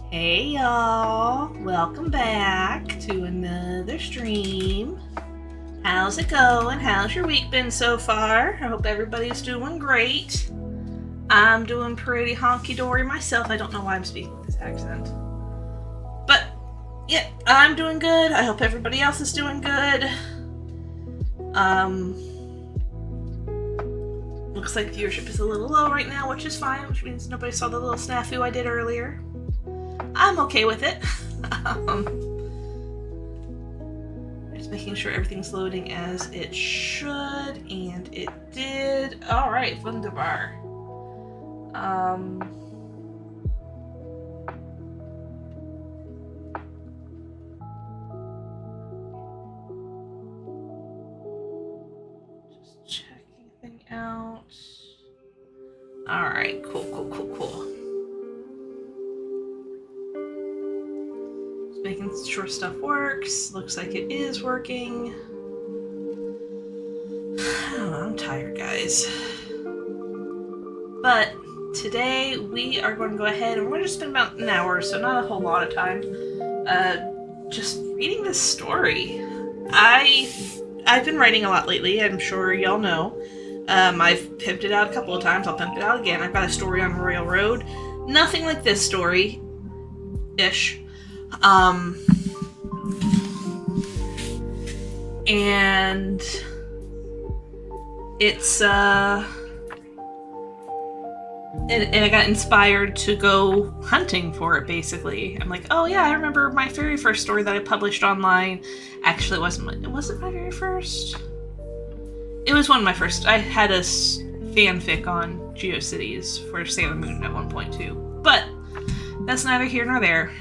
Hey y'all, welcome back to another stream. How's it going? How's your week been so far? I hope everybody's doing great. I'm doing pretty honky-dory myself. I don't know why I'm speaking with this accent. But, yeah, I'm doing good. I hope everybody else is doing good. Looks like viewership is a little low right now, which is fine, which means nobody saw the little snafu I did earlier. I'm okay with it. Just making sure everything's loading as it should, and it did. Alright, wunderbar. Just checking things out. Alright, cool. Making sure stuff works. Looks like it is working. I don't know, I'm tired, guys. But today we are going to go ahead and we're going to spend about an hour, so not a whole lot of time, just reading this story. I've been writing a lot lately, I'm sure y'all know. I've pimped it out a couple of times. I'll pimp it out again. I've got a story on Royal Road. Nothing like this story-ish. And it's, and I got inspired to go hunting for it, basically. I'm like, oh yeah, I remember my very first story that I published online. Actually, it wasn't my very first. It was one of my first. I had a fanfic on GeoCities for Sailor Moon at one point too, but that's neither here nor there.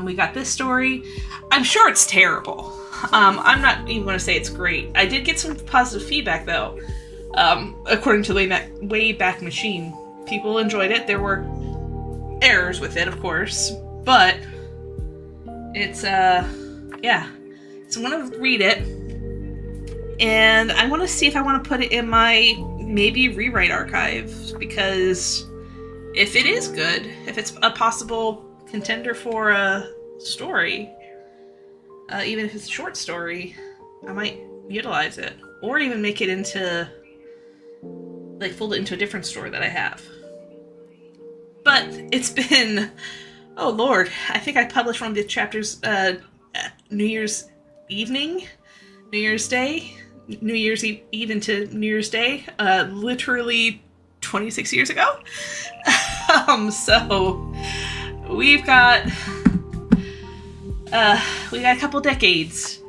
We got this story. I'm sure it's terrible. I'm not even going to say it's great. I did get some positive feedback, though. According to Wayback Machine, people enjoyed it. There were errors with it, of course, but it's, yeah. So I'm going to read it, and I want to see if I want to put it in my maybe rewrite archive, because if it is good, if it's a possible contender for a story, even if it's a short story, I might utilize it. Or even make it into, like, fold it into a different story that I have. But it's been, oh lord, I think I published one of the chapters New Year's evening, New Year's Day, New Year's Eve into New Year's Day, literally 26 years ago. So we've got a couple decades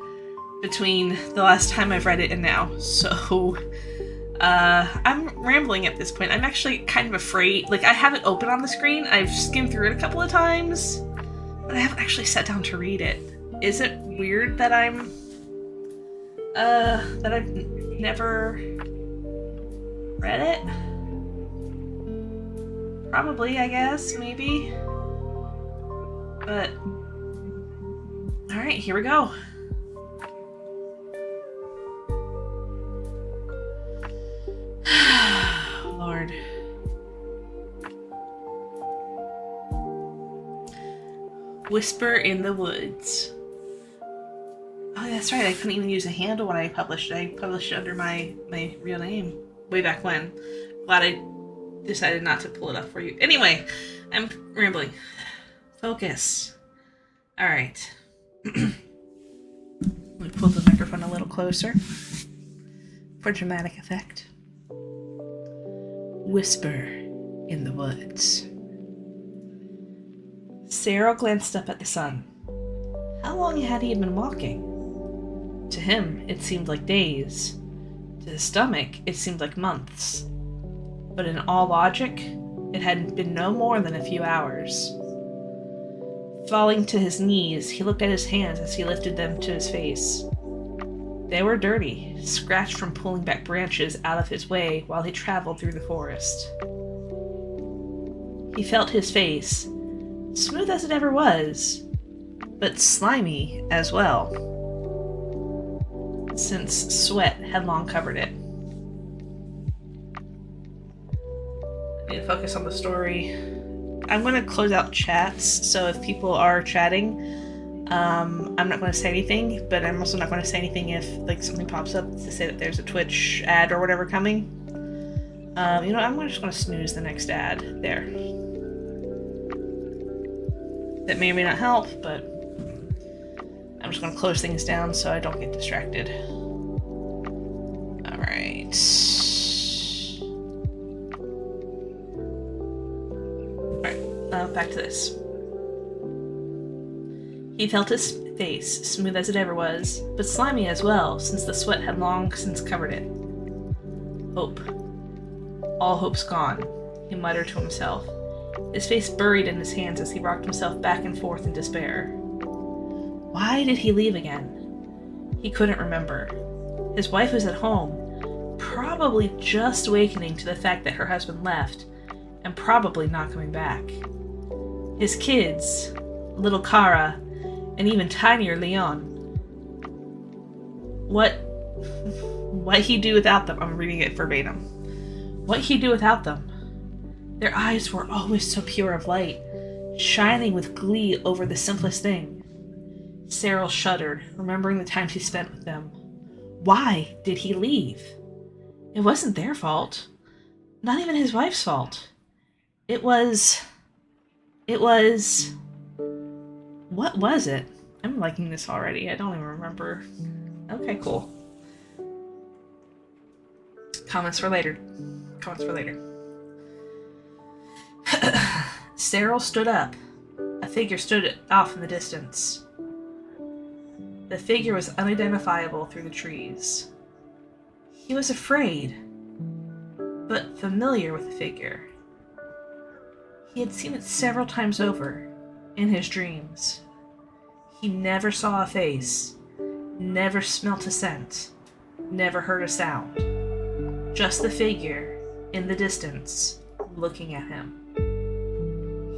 between the last time I've read it and now. So I'm rambling at this point. I'm actually kind of afraid. Like, I have it open on the screen. I've skimmed through it a couple of times, but I haven't actually sat down to read it. Is it weird that that I've never read it? Probably, I guess, maybe. But, alright, here we go. Lord. Whisper in the Woods. Oh, that's right, I couldn't even use a handle when I published it. I published it under my real name way back when. Glad I decided not to pull it up for you. Anyway, I'm rambling. Focus. Alright. Let me pull the microphone a little closer for dramatic effect. Whisper in the Woods. Sarah glanced up at the sun. How long had he been walking? To him, it seemed like days. To his stomach, it seemed like months. But in all logic, it had been no more than a few hours. Falling to his knees, he looked at his hands as he lifted them to his face. They were dirty, scratched from pulling back branches out of his way while he traveled through the forest. He felt his face, smooth as it ever was, but slimy as well, since sweat had long covered it. I need to focus on the story. I'm going to close out chats, so if people are chatting, I'm not going to say anything, but I'm also not going to say anything if like something pops up to say that there's a Twitch ad or whatever coming. You know, I'm just going to snooze the next ad there. That may or may not help, but I'm just going to close things down so I don't get distracted. Alright. Alright, back to this. He felt his face, smooth as it ever was, but slimy as well, since the sweat had long since covered it. Hope. All hope's gone, he muttered to himself, his face buried in his hands as he rocked himself back and forth in despair. Why did he leave again? He couldn't remember. His wife was at home, probably just awakening to the fact that her husband left, and probably not coming back. His kids, little Kara, and even tinier Leon. What he'd do without them? I'm reading it verbatim. What he'd do without them? Their eyes were always so pure of light, shining with glee over the simplest thing. Cyril shuddered, remembering the time he spent with them. Why did he leave? It wasn't their fault. Not even his wife's fault. It was... What was it? I'm liking this already. I don't even remember. Okay, cool. Comments for later. Cyril stood up. A figure stood off in the distance. The figure was unidentifiable through the trees. He was afraid, but familiar with the figure. He had seen it several times over, in his dreams. He never saw a face, never smelt a scent, never heard a sound. Just the figure, in the distance, looking at him.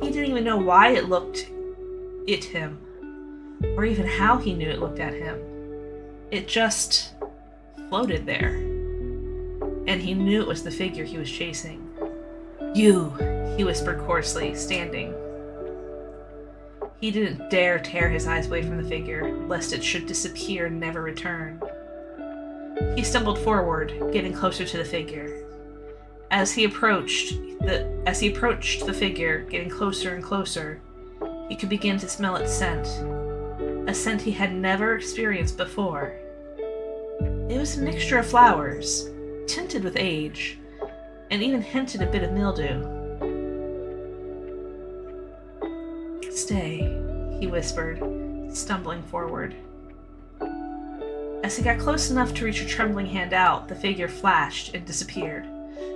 He didn't even know why it looked at him, or even how he knew it looked at him. It just floated there. And he knew it was the figure he was chasing. You, he whispered coarsely, standing. He didn't dare tear his eyes away from the figure, lest it should disappear and never return. He stumbled forward, getting closer to the figure. As he approached the figure, getting closer and closer, he could begin to smell its scent. A scent he had never experienced before. It was a mixture of flowers, tinted with age, and even hinted a bit of mildew. Stay, he whispered, stumbling forward. As he got close enough to reach a trembling hand out, the figure flashed and disappeared.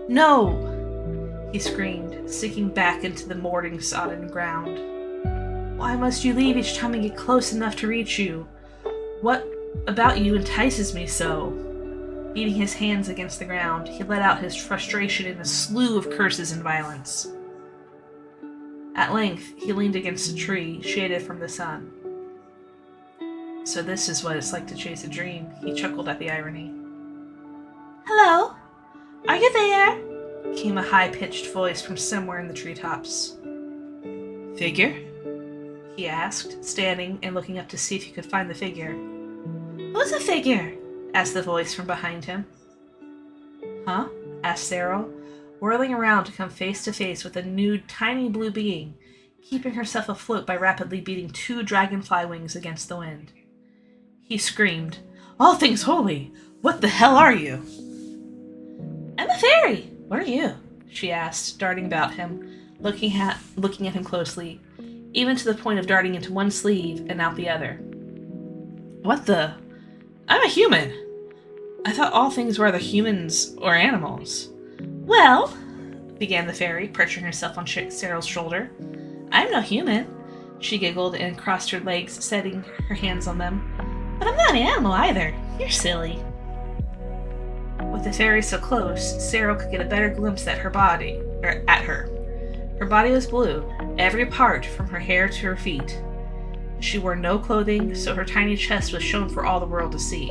No! He screamed, sinking back into the morning sodden ground. Why must you leave each time I get close enough to reach you? What about you entices me so? Beating his hands against the ground, he let out his frustration in a slew of curses and violence. At length, he leaned against a tree, shaded from the sun. So this is what it's like to chase a dream, he chuckled at the irony. Hello? Are you there? Came a high-pitched voice from somewhere in the treetops. Figure? He asked, standing and looking up to see if he could find the figure. Who's a figure? Asked the voice from behind him. Huh? Asked Cyril, whirling around to come face to face with a nude, tiny blue being, keeping herself afloat by rapidly beating 2 dragonfly wings against the wind. He screamed, All things holy! What the hell are you? I'm a fairy! What are you? She asked, darting about him, looking at him closely, even to the point of darting into one sleeve and out the other. What the? I'm a human! I thought all things were either humans or animals. Well, began the fairy, perching herself on Cyril's shoulder. I'm no human, she giggled and crossed her legs, setting her hands on them. But I'm not an animal either. You're silly. With the fairy so close, Cyril could get a better glimpse at her. Her body was blue, every part from her hair to her feet. She wore no clothing, so her tiny chest was shown for all the world to see.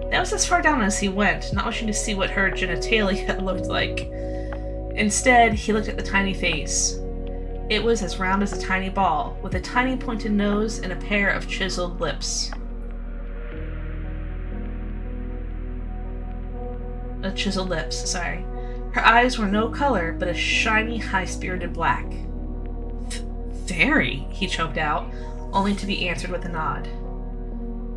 That was as far down as he went, not wishing to see what her genitalia looked like. Instead, he looked at the tiny face. It was as round as a tiny ball, with a tiny pointed nose and a pair of chiseled lips. Sorry. Her eyes were no color, but a shiny, high-spirited black. Fairy, he choked out, only to be answered with a nod.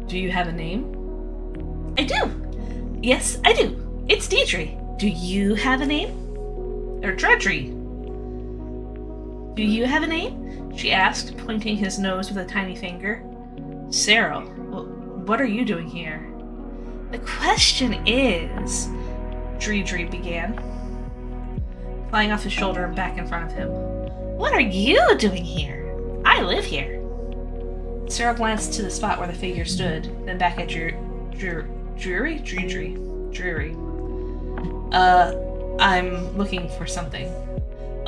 Do you have a name? I do. Yes, I do. It's Deidre. Do you have a name? Or Dredry. Do you have a name? She asked, pointing his nose with a tiny finger. Cyril, what are you doing here? The question is... Dredry began, flying off his shoulder and back in front of him. What are you doing here? I live here. Cyril glanced to the spot where the figure stood, then back at Drury? Drury. I'm looking for something.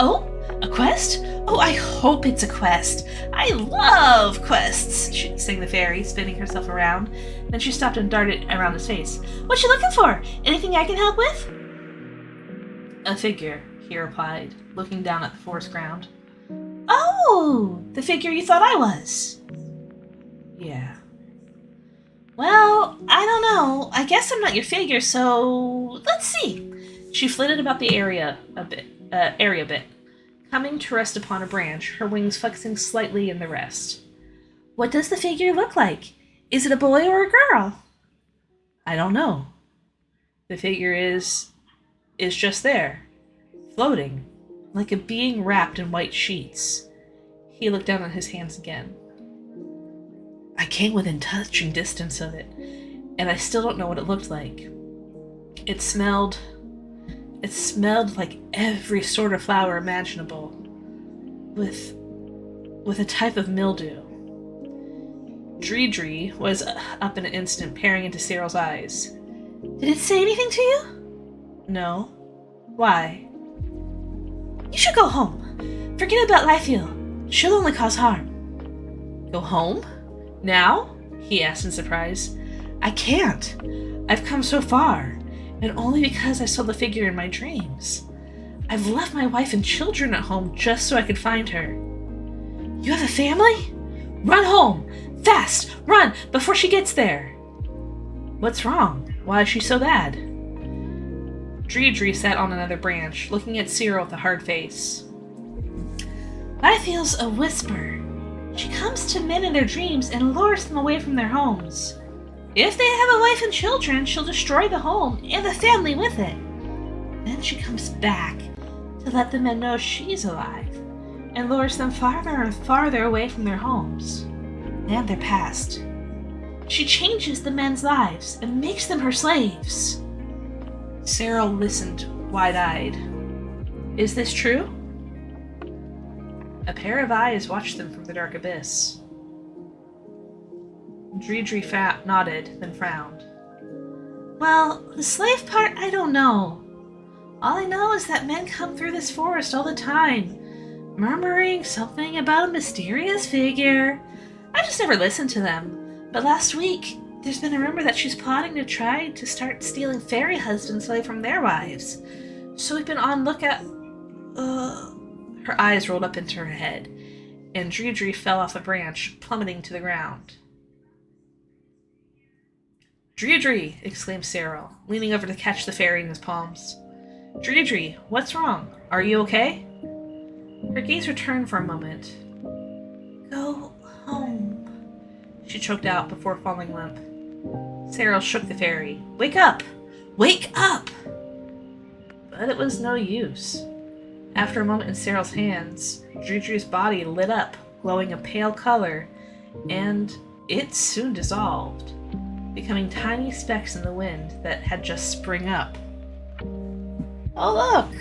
Oh? A quest? Oh, I hope it's a quest. I love quests, sang the fairy, spinning herself around. Then she stopped and darted around his face. What you looking for? Anything I can help with? A figure, he replied, looking down at the forest ground. Oh, the figure you thought I was. Yeah. Well, I don't know. I guess I'm not your figure, so let's see. She flitted about the area a bit, coming to rest upon a branch, her wings flexing slightly in the rest. What does the figure look like? Is it a boy or a girl? I don't know. The figure is just there, floating, like a being wrapped in white sheets. He looked down at his hands again. I came within touching distance of it, and I still don't know what it looked like. It smelled like every sort of flower imaginable, with a type of mildew. Dredry was up in an instant, peering into Cyril's eyes. Did it say anything to you? No. Why? You should go home. Forget about Lithiel. She'll only cause harm. Go home? Now? He asked in surprise. I can't. I've come so far, and only because I saw the figure in my dreams. I've left my wife and children at home just so I could find her. You have a family? Run home! Fast! Run! Before she gets there! What's wrong? Why is she so bad? Dredry sat on another branch, looking at Cyril with a hard face. Lithiel's a whisper. She comes to men in their dreams and lures them away from their homes. If they have a wife and children, she'll destroy the home and the family with it. Then she comes back to let the men know she's alive and lures them farther and farther away from their homes and their past. She changes the men's lives and makes them her slaves. Cyril listened, wide-eyed. Is this true? A pair of eyes watched them from the dark abyss. Dredry nodded, then frowned. Well, the slave part, I don't know. All I know is that men come through this forest all the time, murmuring something about a mysterious figure. I just never listened to them. But last week, there's been a rumor that she's plotting to try to start stealing fairy husbands away from their wives. So we've been on lookout. Her eyes rolled up into her head, and Dredry fell off the branch, plummeting to the ground. Dredry! Exclaimed Cyril, leaning over to catch the fairy in his palms. Dredry, what's wrong? Are you okay? Her gaze returned for a moment. Go home, she choked out before falling limp. Cyril shook the fairy. Wake up! Wake up! But it was no use. After a moment in Cyril's hands, Dredry's body lit up, glowing a pale color, and it soon dissolved, becoming tiny specks in the wind that had just sprung up. Oh look!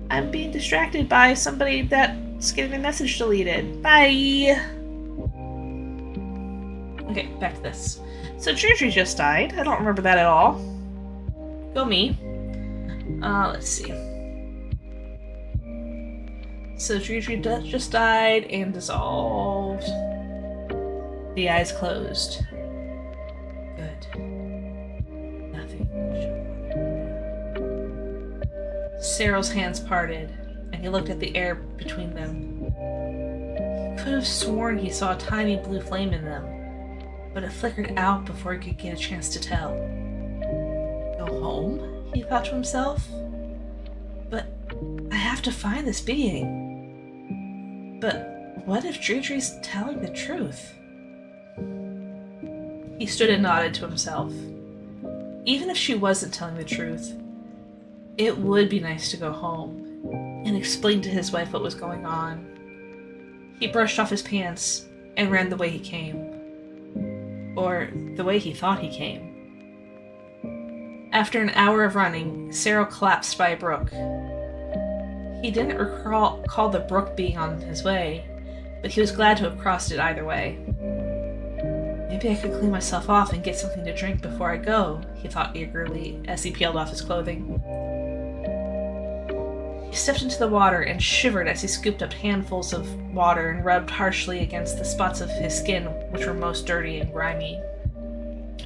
I'm being distracted by somebody that's getting their message deleted. Bye! Okay, back to this. So Dredry just died. I don't remember that at all. Go me. Let's see. So Dredry just died and dissolved. The eyes closed. Good. Nothing. Cyril's hands parted, and he looked at the air between them. He could have sworn he saw a tiny blue flame in them, but it flickered out before he could get a chance to tell. Go home? He thought to himself. But I have to find this being. But what if Deirdre's telling the truth? He stood and nodded to himself. Even if she wasn't telling the truth, it would be nice to go home and explain to his wife what was going on. He brushed off his pants and ran the way he came. Or the way he thought he came. After an hour of running, Cyril collapsed by a brook. He didn't recall the brook being on his way, but he was glad to have crossed it either way. Maybe I could clean myself off and get something to drink before I go, he thought eagerly as he peeled off his clothing. He stepped into the water and shivered as he scooped up handfuls of water and rubbed harshly against the spots of his skin which were most dirty and grimy.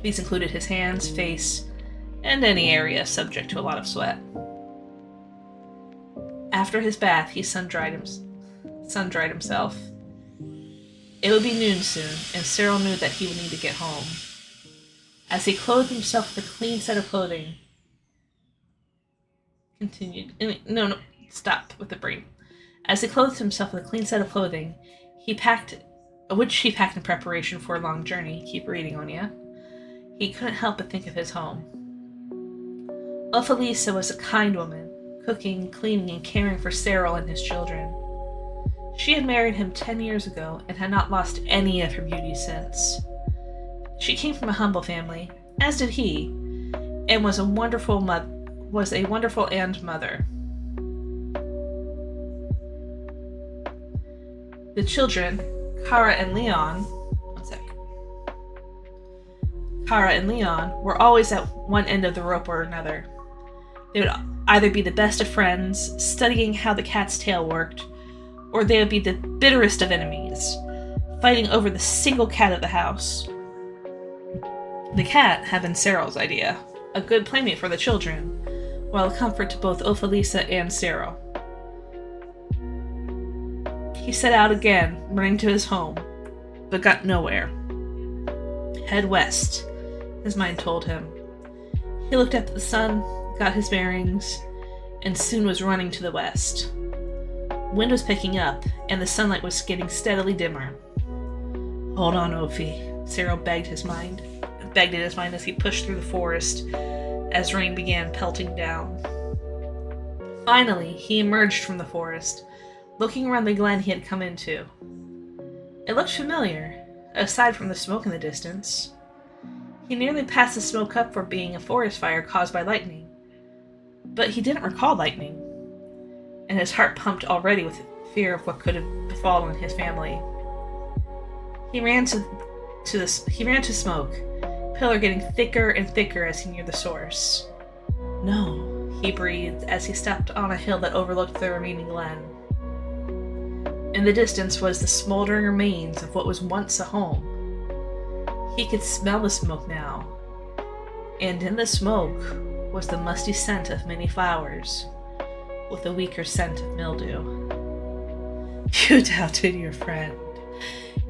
These included his hands, face, and any area subject to a lot of sweat. After his bath, he sun-dried himself. It would be noon soon, and Cyril knew that he would need to get home. As he clothed himself with a clean set of clothing, stop with the brain. As he clothed himself with a clean set of clothing, which he packed in preparation for a long journey. Keep reading, Onya. He couldn't help but think of his home. Ophelisa was a kind woman, cooking, cleaning, and caring for Cyril and his children. She had married him 10 years ago and had not lost any of her beauty since. She came from a humble family, as did he, and was a wonderful aunt mother. The children, Kara and Leon, were always at one end of the rope or another. They would either be the best of friends, studying how the cat's tail worked, or they would be the bitterest of enemies, fighting over the single cat of the house. The cat had been Cyril's idea, a good playmate for the children, while a comfort to both Ophelisa and Cyril. He set out again, running to his home, but got nowhere. Head west, his mind told him. He looked up at the sun, got his bearings, and soon was running to the west. Wind was picking up, and the sunlight was getting steadily dimmer. Hold on, Ophi, Cyril begged in his mind as he pushed through the forest as rain began pelting down. Finally, he emerged from the forest, looking around the glen he had come into. It looked familiar, aside from the smoke in the distance. He nearly passed the smoke up for being a forest fire caused by lightning, but he didn't recall lightning, and his heart pumped already with fear of what could have befallen his family. He ran to smoke, pillar getting thicker and thicker as he neared the source. No, he breathed as he stepped on a hill that overlooked the remaining glen. In the distance was the smoldering remains of what was once a home. He could smell the smoke now, and in the smoke was the musty scent of many flowers, with a weaker scent of mildew. You doubted your friend.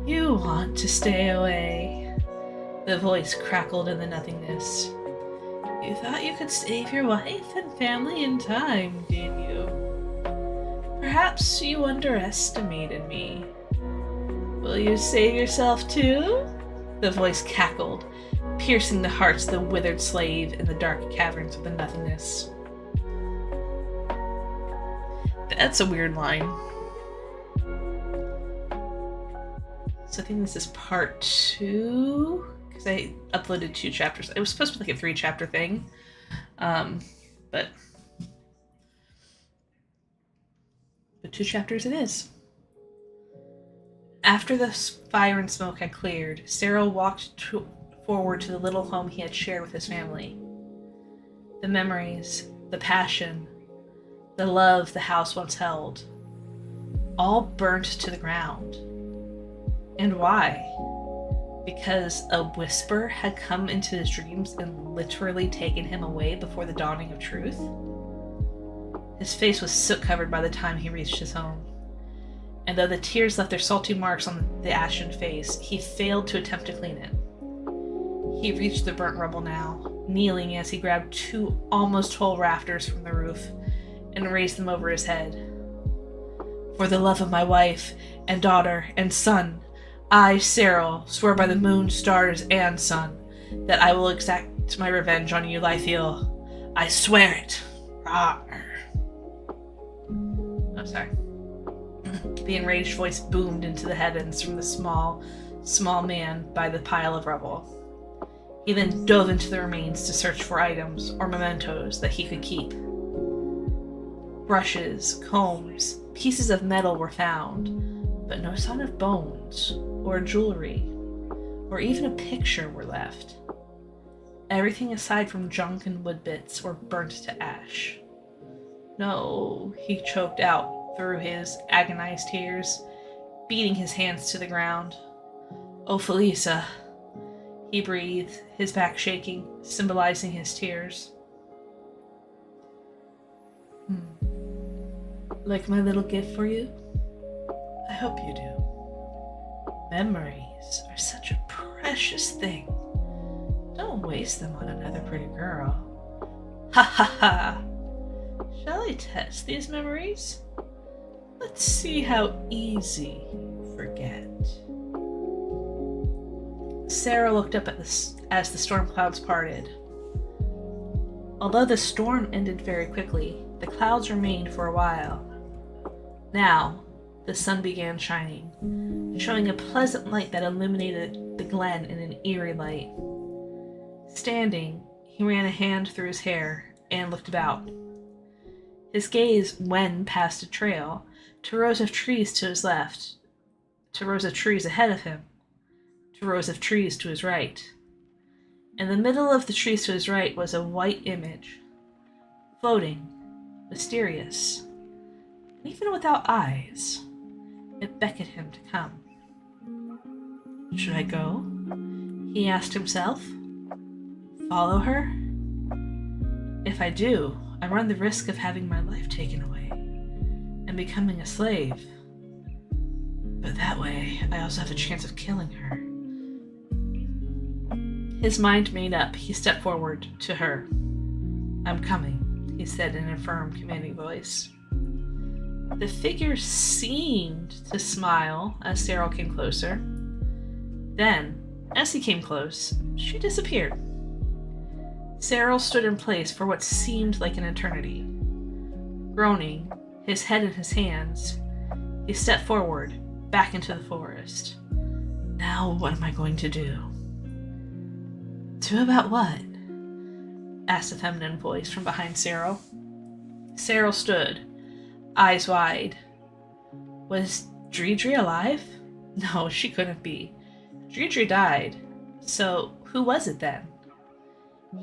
You want to stay away. The voice crackled in the nothingness. You thought you could save your wife and family in time, did you? Perhaps you underestimated me. Will you save yourself too? The voice cackled, piercing the hearts of the withered slave in the dark caverns of the nothingness. That's a weird line. So I think this is part 2, because I uploaded 2 chapters. It was supposed to be like a 3-chapter thing, but 2 chapters it is. After the fire and smoke had cleared, Cyril walked forward to the little home he had shared with his family. The memories, the passion, the love the house once held, all burnt to the ground. And why? Because a whisper had come into his dreams and literally taken him away before the dawning of truth? His face was soot-covered by the time he reached his home. And though the tears left their salty marks on the ashen face, he failed to attempt to clean it. He reached the burnt rubble now, kneeling as he grabbed 2 almost whole rafters from the roof and raised them over his head. For the love of my wife and daughter and son, I, Cyril, swear by the moon, stars, and sun, that I will exact my revenge on you, Lithiel. I swear it. Rawr. Oh, sorry. The enraged voice boomed into the heavens from the small man by the pile of rubble. He then dove into the remains to search for items or mementos that he could keep. Brushes, combs, pieces of metal were found, but no sign of bones, or jewelry, or even a picture were left. Everything aside from junk and wood bits were burnt to ash. No, he choked out through his agonized tears, beating his hands to the ground. Oh, Felisa, he breathed, his back shaking, symbolizing his tears. Like my little gift for you? I hope you do. Memories are such a precious thing. Don't waste them on another pretty girl. Ha ha ha! Shall I test these memories? Let's see how easy you forget. Sarah looked up as the storm clouds parted. Although the storm ended very quickly, the clouds remained for a while. Now, the sun began shining, showing a pleasant light that illuminated the glen in an eerie light. Standing, he ran a hand through his hair and looked about. His gaze went past a trail to rows of trees to his left, to rows of trees ahead of him, to rows of trees to his right. In the middle of the trees to his right was a white image, floating, mysterious, and even without eyes. It beckoned him to come. Should I go? He asked himself. Follow her? If I do, I run the risk of having my life taken away and becoming a slave. But that way, I also have a chance of killing her. His mind made up, he stepped forward to her. I'm coming, he said in a firm, commanding voice. The figure seemed to smile as Cyril came closer. Then, as he came close, she disappeared. Cyril stood in place for what seemed like an eternity. Groaning, his head in his hands, he stepped forward, back into the forest. Now what am I going to do? Do about what? Asked a feminine voice from behind Cyril. Cyril stood, eyes wide. Was Deirdre alive? No, she couldn't be. Deirdre died. So who was it then?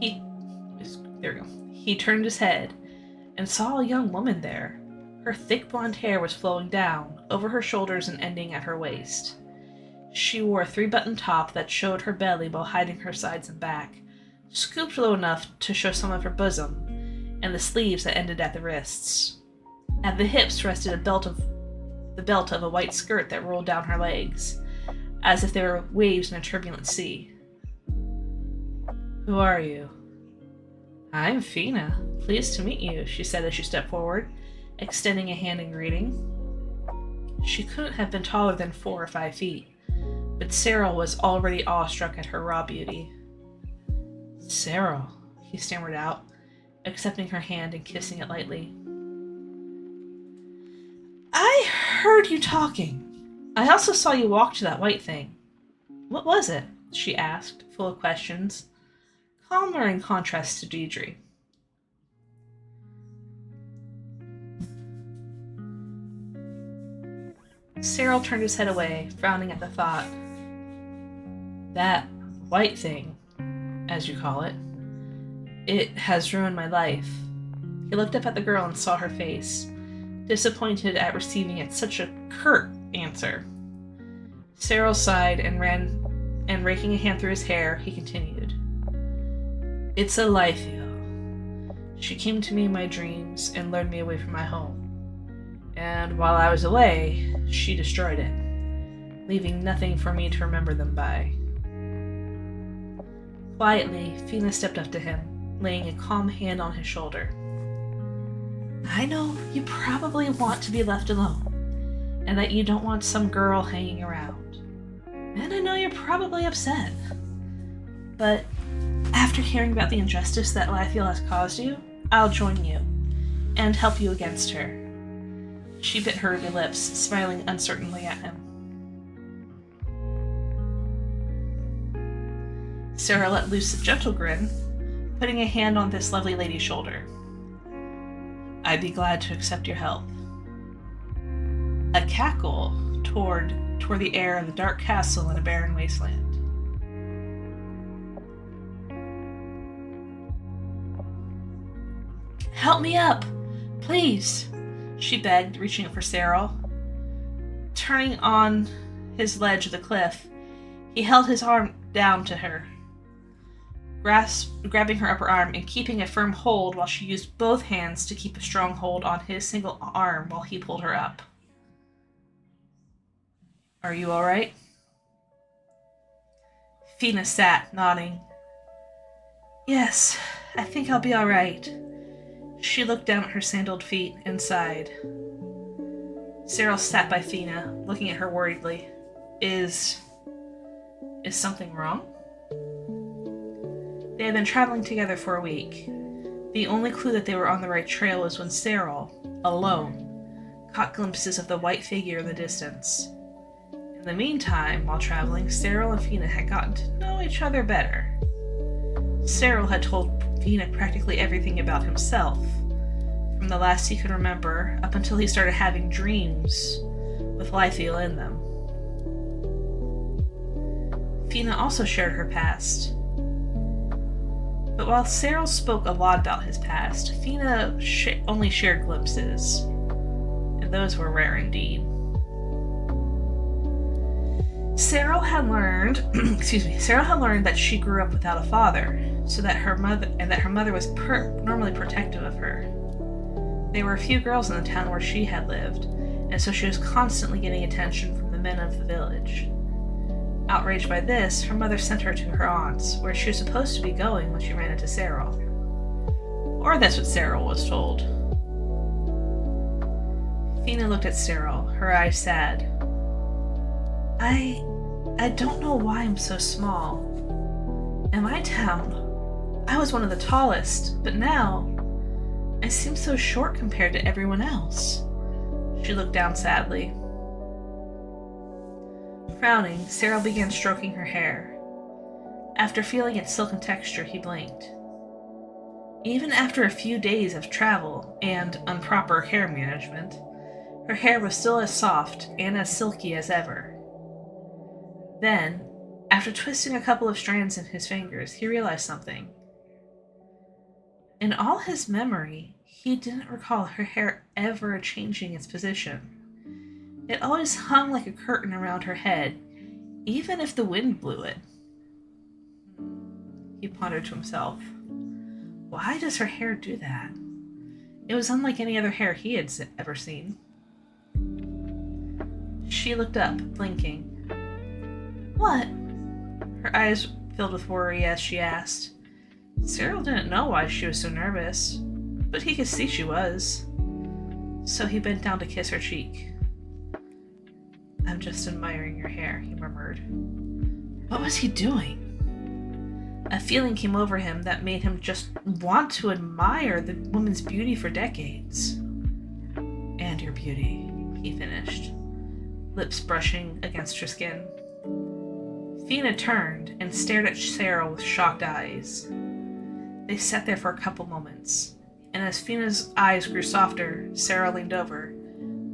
He turned his head and saw a young woman there. Her thick blonde hair was flowing down, over her shoulders and ending at her waist. She wore a 3-button top that showed her belly while hiding her sides and back, scooped low enough to show some of her bosom, and the sleeves that ended at the wrists. At the hips rested the belt of a white skirt that rolled down her legs, as if they were waves in a turbulent sea. Who are you? I'm Fina. Pleased to meet you, she said as she stepped forward, extending a hand in greeting. She couldn't have been taller than 4 or 5 feet, but Cyril was already awestruck at her raw beauty. Cyril, he stammered out, accepting her hand and kissing it lightly. I heard you talking. I also saw you walk to that white thing. What was it? She asked, full of questions, calmer in contrast to Deirdre. Cyril turned his head away, frowning at the thought. That white thing, as you call it, it has ruined my life. He looked up at the girl and saw her face, disappointed at receiving it such a curt answer. Cyril sighed and raking a hand through his hair, he continued. It's a life, She came to me in my dreams and lured me away from my home. And while I was away, she destroyed it, leaving nothing for me to remember them by. Quietly, Fina stepped up to him, laying a calm hand on his shoulder. I know you probably want to be left alone, and that you don't want some girl hanging around. And I know you're probably upset. But after hearing about the injustice that Lithiel has caused you, I'll join you, and help you against her. She bit her ruby lips, smiling uncertainly at him. Sarah let loose a gentle grin, putting a hand on this lovely lady's shoulder. I'd be glad to accept your help. A cackle tore the air of the dark castle in a barren wasteland. Help me up, please, she begged, reaching up for Cyril. Turning on his ledge of the cliff, he held his arm down to her, grabbing her upper arm and keeping a firm hold while she used both hands to keep a strong hold on his single arm while he pulled her up. Are you all right? Fina sat, nodding. Yes, I think I'll be all right. She looked down at her sandaled feet and sighed. Cyril sat by Fina, looking at her worriedly. Is something wrong? They had been traveling together for a week. The only clue that they were on the right trail was when Cyril, alone, caught glimpses of the white figure in the distance. In the meantime, while traveling, Cyril and Fina had gotten to know each other better. Cyril had told Fina practically everything about himself, from the last he could remember up until he started having dreams with Lithiel in them. Fina also shared her past. But while Cyril spoke a lot about his past, Fina only shared glimpses, and those were rare indeed. Cyril had learned that she grew up without a father, so that her mother was normally protective of her. There were a few girls in the town where she had lived, and so she was constantly getting attention from the men of the village. Outraged by this, her mother sent her to her aunt's, where she was supposed to be going when she ran into Cyril. Or that's what Cyril was told. Fina looked at Cyril, her eyes sad. I don't know why I'm so small. In my town, I was one of the tallest, but now I seem so short compared to everyone else. She looked down sadly. Frowning, Cyril began stroking her hair. After feeling its silken texture, he blinked. Even after a few days of travel and improper hair management, her hair was still as soft and as silky as ever. Then, after twisting a couple of strands in his fingers, he realized something. In all his memory, he didn't recall her hair ever changing its position. It always hung like a curtain around her head, even if the wind blew it. He pondered to himself. Why does her hair do that? It was unlike any other hair he had ever seen. She looked up, blinking. What? Her eyes filled with worry as she asked. Cyril didn't know why she was so nervous, but he could see she was. So he bent down to kiss her cheek. I'm just admiring your hair, he murmured. What was he doing? A feeling came over him that made him just want to admire the woman's beauty for decades. And your beauty, he finished, lips brushing against her skin. Fina turned and stared at Cyril with shocked eyes. They sat there for a couple moments, and as Fina's eyes grew softer, Sarah leaned over.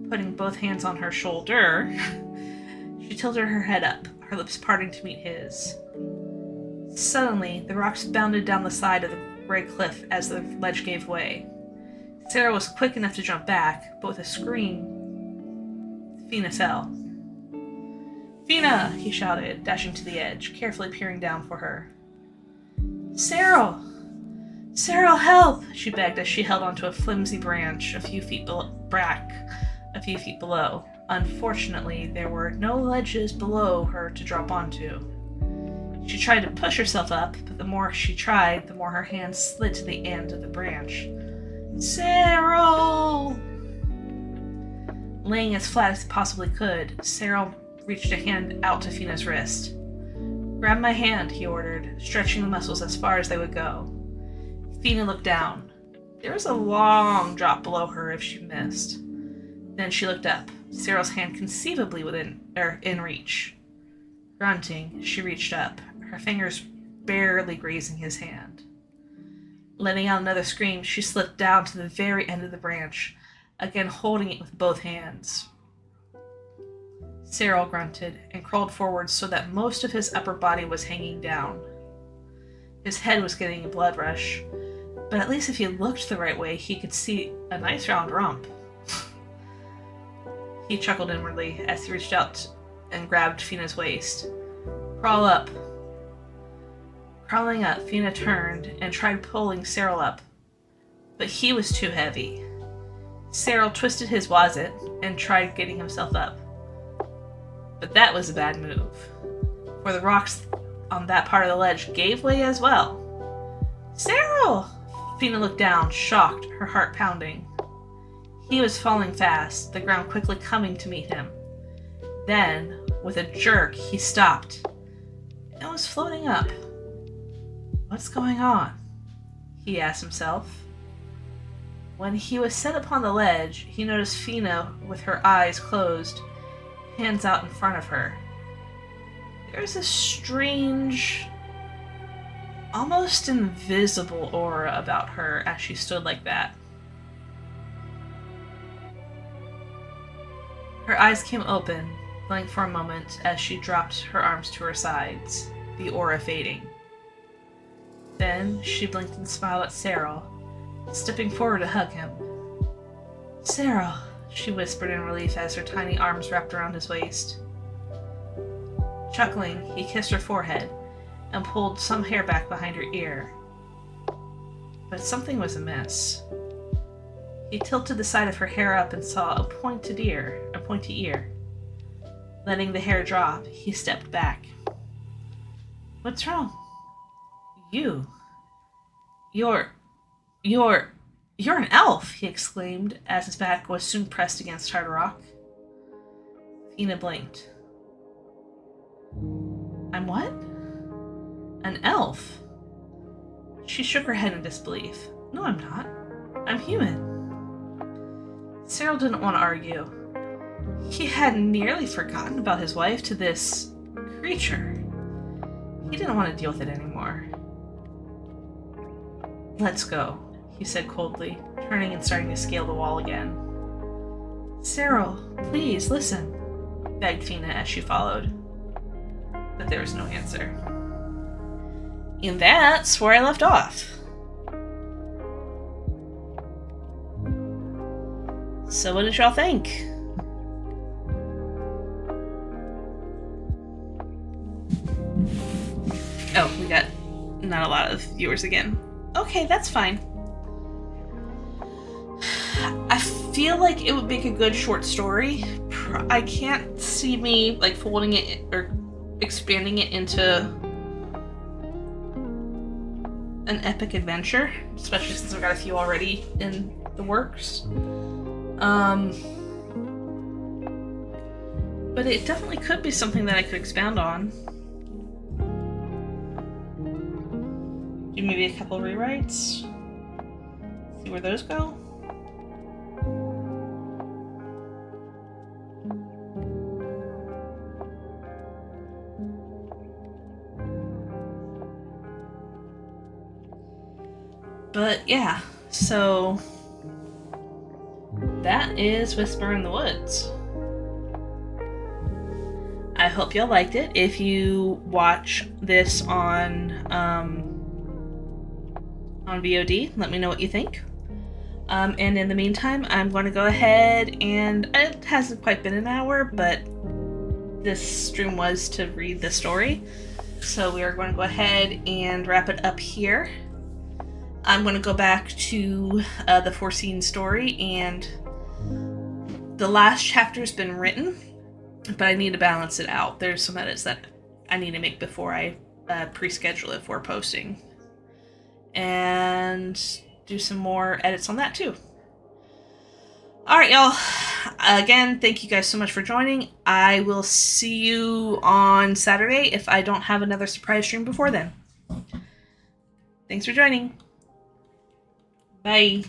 Putting both hands on her shoulder, she tilted her head up, her lips parting to meet his. Suddenly, the rocks bounded down the side of the gray cliff as the ledge gave way. Sarah was quick enough to jump back, but with a scream, Fina fell. Fina! He shouted, dashing to the edge, carefully peering down for her. Cyril! Cyril, help! She begged as she held onto a flimsy branch a few feet below. Unfortunately, there were no ledges below her to drop onto. She tried to push herself up, but the more she tried, the more her hand slid to the end of the branch. Cyril! Laying as flat as he possibly could, Cyril reached a hand out to Fina's wrist. Grab my hand, he ordered, stretching the muscles as far as they would go. Fina looked down. There was a long drop below her if she missed. Then she looked up, Cyril's hand conceivably in reach. Grunting, she reached up, her fingers barely grazing his hand. Letting out another scream, she slipped down to the very end of the branch, again holding it with both hands. Cyril grunted and crawled forward so that most of his upper body was hanging down. His head was getting a blood rush, but at least if he looked the right way, he could see a nice round rump. He chuckled inwardly as he reached out and grabbed Fina's waist. Crawl up. Crawling up, Fina turned and tried pulling Cyril up, but he was too heavy. Cyril twisted his wazit and tried getting himself up. But that was a bad move, for the rocks on that part of the ledge gave way as well. Cyril! Fina looked down, shocked, her heart pounding. He was falling fast, the ground quickly coming to meet him. Then, with a jerk, he stopped and was floating up. What's going on? He asked himself. When he was set upon the ledge, he noticed Fina with her eyes closed, hands out in front of her. There was a strange, almost invisible aura about her as she stood like that. Her eyes came open, blank for a moment as she dropped her arms to her sides, the aura fading. Then she blinked and smiled at Cyril, stepping forward to hug him. Cyril, she whispered in relief as her tiny arms wrapped around his waist. Chuckling, he kissed her forehead and pulled some hair back behind her ear. But something was amiss. He tilted the side of her hair up and saw a pointy ear. Letting the hair drop, he stepped back. What's wrong? You're an elf, he exclaimed as his back was soon pressed against hard rock. Fina blinked. I'm what? An elf? She shook her head in disbelief. No, I'm not. I'm human. Cyril didn't want to argue. He had nearly forgotten about his wife to this creature. He didn't want to deal with it anymore. Let's go, he said coldly, turning and starting to scale the wall again. Cyril, please, listen, begged Fina as she followed. But there was no answer. And that's where I left off. So what did y'all think? Oh, we got not a lot of viewers again. Okay, that's fine. I feel like it would make a good short story. I can't see me like folding it or expanding it into an epic adventure, especially since I've got a few already in the works. But it definitely could be something that I could expound on. Do maybe a couple rewrites. See where those go. But yeah, so that is Whisper in the Woods. I hope y'all liked it. If you watch this on VOD, let me know what you think. And in the meantime, I'm going to go ahead and it hasn't quite been an hour, but this stream was to read the story. So we are going to go ahead and wrap it up here. I'm going to go back to the foreseen story, and the last chapter's been written, but I need to balance it out. There's some edits that I need to make before I pre-schedule it for posting. And do some more edits on that too. Alright, y'all. Again, thank you guys so much for joining. I will see you on Saturday if I don't have another surprise stream before then. Thanks for joining. Bye.